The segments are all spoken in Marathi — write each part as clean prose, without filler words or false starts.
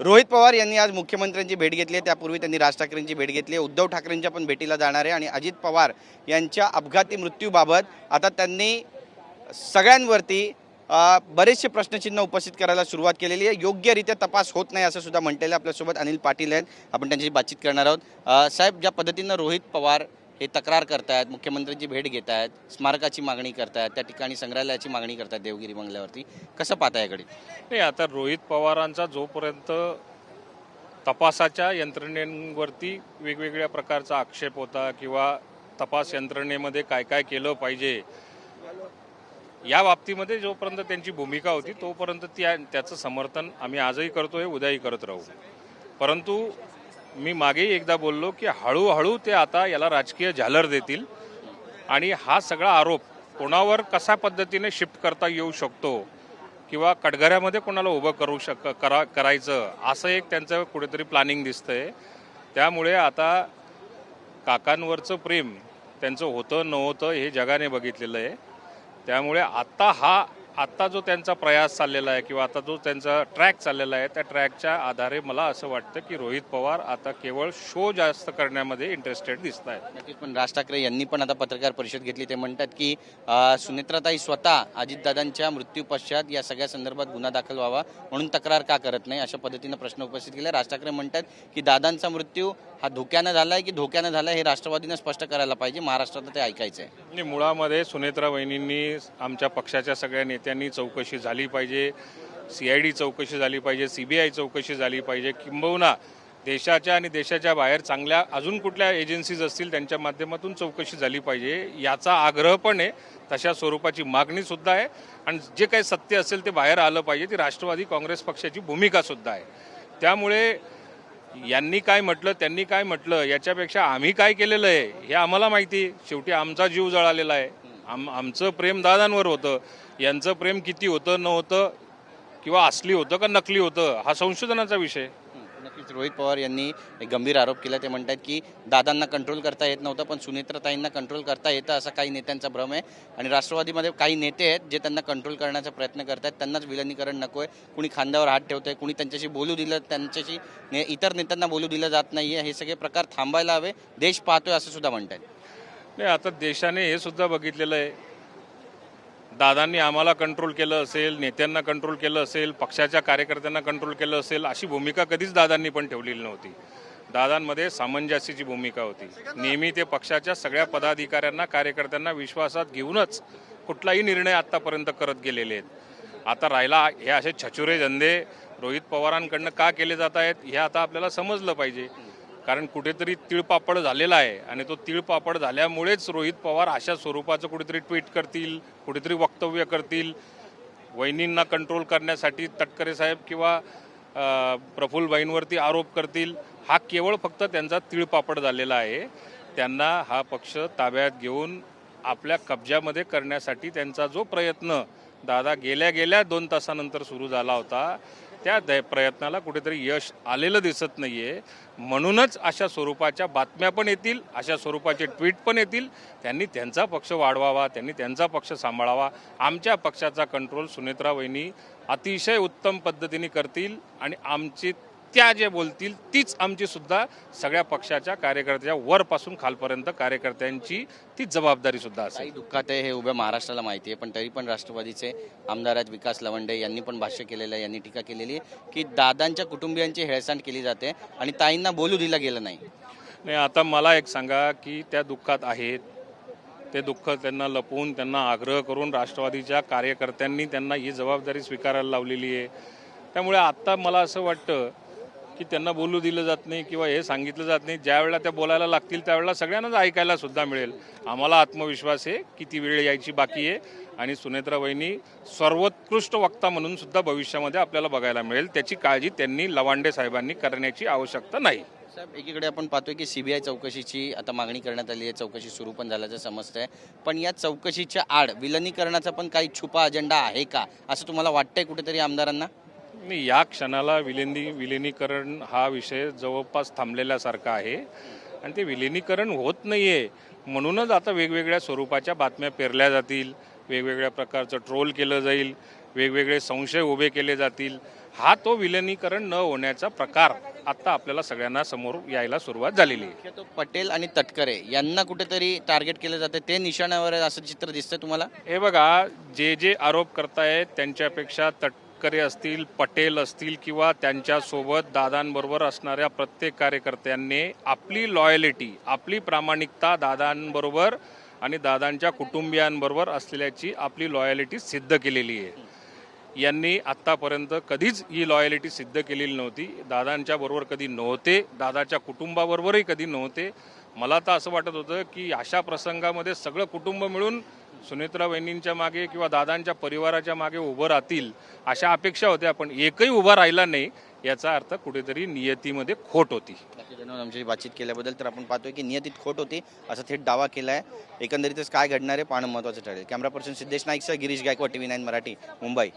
रोहित पवार यांनी आज मुख्यमंत्र्यांची भेट घेतली आहे. त्यापूर्वी त्यांनी राज ठाकरेंची भेट घेतली आहे. उद्धव ठाकरेंच्या पण भेटीला जाणार आहे आणि अजित पवार यांच्या अपघाती मृत्यूबाबत आता त्यांनी सगळ्यांवरती बरेचसे प्रश्नचिन्ह उपस्थित करायला सुरुवात केलेली आहे. योग्यरित्या तपास होत नाही असं सुद्धा म्हटलेलं आहे. आपल्यासोबत अनिल पाटील आहेत, आपण त्यांच्याशी बातचीत करणार आहोत. साहेब, ज्या पद्धतीनं रोहित पवार हे तक्रार करतायत, मुख्यमंत्र्यांची भेट घेत आहेत, स्मारकाची मागणी करतायत, त्या ठिकाणी संग्रहालयाची मागणी करतात देवगिरी बंगल्यावरती, कसं पाहता याकडे? नाही, आता रोहित पवारांचा जोपर्यंत तपासाच्या यंत्रणेवरती वेगवेगळ्या प्रकारचा आक्षेप होता किंवा तपास यंत्रणेमध्ये काय काय केलं पाहिजे या बाबतीमध्ये जोपर्यंत त्यांची भूमिका होती तोपर्यंत त्याचं समर्थन आम्ही आजही करतोय, उद्याही करत राहू. परंतु मी मागेही एकदा बोललो की हळूहळू ते आता याला राजकीय झालर देतील आणि हा सगळा आरोप कोणावर कशा पद्धतीने शिफ्ट करता येऊ शकतो किंवा कटघऱ्यामध्ये कोणाला उभं करायचं असं एक त्यांचं कुठेतरी प्लॅनिंग दिसतंय. त्यामुळे आता काकांवरचं प्रेम त्यांचं होतं नव्हतं हे जगाने बघितलेलं आहे. त्यामुळे आत्ता जो त्यांचा प्रयास चाललेला आहे किंवा आता जो त्यांचा ट्रॅक चाललेला आहे त्या ट्रॅकच्या आधारे मला असं वाटतं की रोहित पवार आता केवळ शो जास्त करण्यामध्ये इंटरेस्टेड दिसत आहेत. नक्कीच. पण राज ठाकरे यांनी पण आता पत्रकार परिषद घेतली. ते म्हणतात की सुनेत्राताई स्वतः अजितदादांच्या मृत्यू पश्चात या सगळ्या संदर्भात गुन्हा दाखल व्हावा म्हणून तक्रार का करत नाही, अशा पद्धतीनं प्रश्न उपस्थित केला. राज ठाकरे म्हणतात की दादांचा मृत्यू हा धोक्यानं झालाय की धोक्यानं झालाय हे राष्ट्रवादीनं स्पष्ट करायला पाहिजे, महाराष्ट्रात ते ऐकायचं आहे. आणि मुळामध्ये सुनेत्रा वहिनींनी आमच्या पक्षाच्या सगळ्या नेत्यांनी चौकशी झाली पाहिजे, CID चौकशी झाली पाहिजे, CBI चौकशी झाली पाहिजे, किंबहुना देशाच्या आणि देशाच्या बाहेर चांगल्या अजून कुठल्या एजन्सीज असतील त्यांच्या माध्यमातून चौकशी झाली पाहिजे याचा आग्रह पण आहे. तशा स्वरूपाची मागणीसुद्धा आहे आणि जे काही सत्य असेल ते बाहेर आलं पाहिजे, ती राष्ट्रवादी काँग्रेस पक्षाची भूमिकासुद्धा आहे. त्यामुळे यांनी काय म्हटलं त्यांनी काय म्हटलं याच्यापेक्षा आम्ही काय केलेलं आहे हे आम्हाला माहिती. शेवटी आमचा जीव जळालेला आहे. आमचं प्रेम दादांवर होतं, यांचं प्रेम किती होतं नव्हतं किंवा असली होतं का नकली होतं हा संशोधनाचा विषय. नक्कीच. रोहित पवार यांनी एक गंभीर आरोप केला. ते म्हणतात की दादांना कंट्रोल करता येत नव्हतं पण सुनेत्राताईंना कंट्रोल करता येतं असा काही नेत्यांचा भ्रम आहे आणि राष्ट्रवादीमध्ये काही नेते आहेत जे त्यांना कंट्रोल करण्याचा प्रयत्न करतात. त्यांनाच विलनीकरण नको आहे. कुणी खांद्यावर हात ठेवतंय, कुणी त्यांच्याशी बोलू दिलं, त्यांच्याशी इतर नेत्यांना बोलू दिलं जात नाही आहे. हे सगळे प्रकार थांबायला हवे, देश पाहतोय असं सुद्धा म्हणतात. नाही, आता देशाने हे सुद्धा बघितलेलं आहे. दादांनी आम्हाला कंट्रोल केलं असेल, नेत्यांना कंट्रोल केलं असेल, पक्षाच्या कार्यकर्त्यांना कंट्रोल केलं असेल अशी भूमिका कधीच दादांनी पण ठेवलेली नव्हती. दादांमध्ये सामंजस्याची भूमिका होती. नेहमी ते पक्षाच्या सगळ्या पदाधिकाऱ्यांना कार्यकर्त्यांना विश्वासात घेऊनच कुठलाही निर्णय आत्तापर्यंत करत गेलेले आहेत. आता राहिला हे असे छचुरे धंदे रोहित पवारांकडनं का केले जात आहेत हे आता आपल्याला समजलं पाहिजे. कारण कुठेतरी तिळपापड झालेला आहे आणि तो तिळपापड झाल्यामुळेच रोहित पवार अशा स्वरूपाचं कुठेतरी ट्विट करतील, कुठेतरी वक्तव्य करतील. वहिनींना कंट्रोल करण्यासाठी तटकरे साहेब किंवा प्रफुल्लबाईंवरती आरोप करतील. हा केवळ फक्त त्यांचा तिळपापड झालेला आहे. त्यांना हा पक्ष ताब्यात घेऊन आपल्या कब्जामध्ये करण्यासाठी त्यांचा जो प्रयत्न दादा गेल्या 2 तासानंतर सुरू झाला होता त्या प्रयत्नाला कुठेतरी यश आलेलं दिसत नाही आहे. म्हणूनच अशा स्वरूपाच्या बातम्या पण येतील, अशा स्वरूपाचे ट्विट पण येतील. त्यांनी त्यांचा पक्ष वाढवावा, त्यांनी त्यांचा पक्ष सांभाळावा. आमच्या पक्षाचा कंट्रोल सुनेत्रा वहिनी अतिशय उत्तम पद्धतीने करतील आणि आमची त्या जे बोलतील तीच आमची सुद्धा सगळ्या पक्षाच्या कार्यकर्त्याच्या वरपासून खालपर्यंत कार्यकर्त्यांची ती जबाबदारी सुद्धा असेल. दुःखात आहे हे उभ्या महाराष्ट्राला माहिती आहे, पण तरी पण राष्ट्रवादीचे आमदार आहेत विकास लवंडे यांनी पण भाष्य केलेलं आहे. यांनी टीका केलेली आहे की दादांच्या कुटुंबियांची हेळसांड केली जाते आणि ताईंना बोलू दिलं गेलं नाही. नाही, आता मला एक सांगा की त्या दुःखात आहेत, ते दुःख त्यांना लपवून त्यांना आग्रह करून राष्ट्रवादीच्या कार्यकर्त्यांनी त्यांना ही जबाबदारी स्वीकारायला लावलेली आहे. त्यामुळे आत्ता मला असं वाटतं की त्यांना बोलू दिलं जात नाही किंवा हे सांगितलं जात नाही. ज्या वेळेला त्या बोलायला लागतील त्यावेळेला सगळ्यांनाच ऐकायला सुद्धा मिळेल. आम्हाला आत्मविश्वास आहे की ती वेळ यायची बाकी आहे आणि सुनेत्रा वहिनी सर्वोत्कृष्ट वक्ता म्हणून सुद्धा भविष्यामध्ये आपल्याला बघायला मिळेल. त्याची काळजी त्यांनी लवांडे साहेबांनी करण्याची आवश्यकता नाही. साहेब, एकीकडे आपण पाहतोय की CBI चौकशीची आता मागणी करण्यात आली आहे, चौकशी सुरू पण झाल्याचं समजतंय. पण या चौकशीच्या आड विलनीकरणाचा पण काही छुपा अजेंडा आहे का असं तुम्हाला वाटतंय कुठेतरी आमदारांना? मी या क्षणाला विलिनीकरण हा विषय जवळपास थांबलेल्यासारखा आहे आणि ते विलिनीकरण होत नाही आहे. म्हणूनच आता वेगवेगळ्या स्वरूपाच्या बातम्या पेरल्या जातील, वेगवेगळ्या प्रकारचं ट्रोल केलं जाईल, वेगवेगळे संशय उभे केले जातील हा तो विलिनीकरण न होण्याचा प्रकार आता आपल्याला सगळ्यांना समोर यायला सुरुवात झालेली आहे. तो पटेल आणि तटकरे यांना कुठेतरी टार्गेट केलं जातं, ते निशाण्यावर आहे असं चित्र दिसतंय तुम्हाला? हे बघा, जे जे आरोप करतायत त्यांच्यापेक्षा तटकरे असतील, पटेल असतील किंवा त्यांच्यासोबत दादांबरोबर असणाऱ्या प्रत्येक कार्यकर्त्यांनी आपली लॉयलिटी, आपली प्रामाणिकता दादांबरोबर आणि दादांच्या कुटुंबियांबरोबर असलेल्याची आपली लॉयलिटी सिद्ध केलेली आहे. यांनी आत्तापर्यंत कधीच ही लॉयलिटी सिद्ध केलेली नव्हती. दादांच्या बरोबर कधी नव्हते, दादाच्या कुटुंबाबरोबरही कधी नव्हते. मला तर असं वाटत होतं की अशा प्रसंगामध्ये सगळं कुटुंब मिळून सुनेत्रा वहिनींच्या मागे किंवा दादांच्या परिवाराच्या मागे उभं राहतील अशा अपेक्षा होत्या, पण एकही उभा राहिला नाही. याचा अर्थ कुठेतरी नियतीमध्ये खोट होती. धन्यवाद आमची बातचीत केल्याबद्दल. तर आपण पाहतोय की नियतीत खोट होती असा थेट दावा केला आहे. एकंदरीतच काय घडणार आहे पाहणं महत्त्वाचं ठरेल. कॅमेरा पर्सन सिद्धेश नाईकसह गिरीश गायकवाड, TV9 मराठी, मुंबई.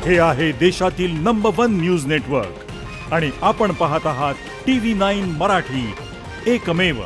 हे आहे देशातील नंबर 1 न्यूज नेटवर्क आणि आपण पाहत आहात TV9 मराठी, एकमेव.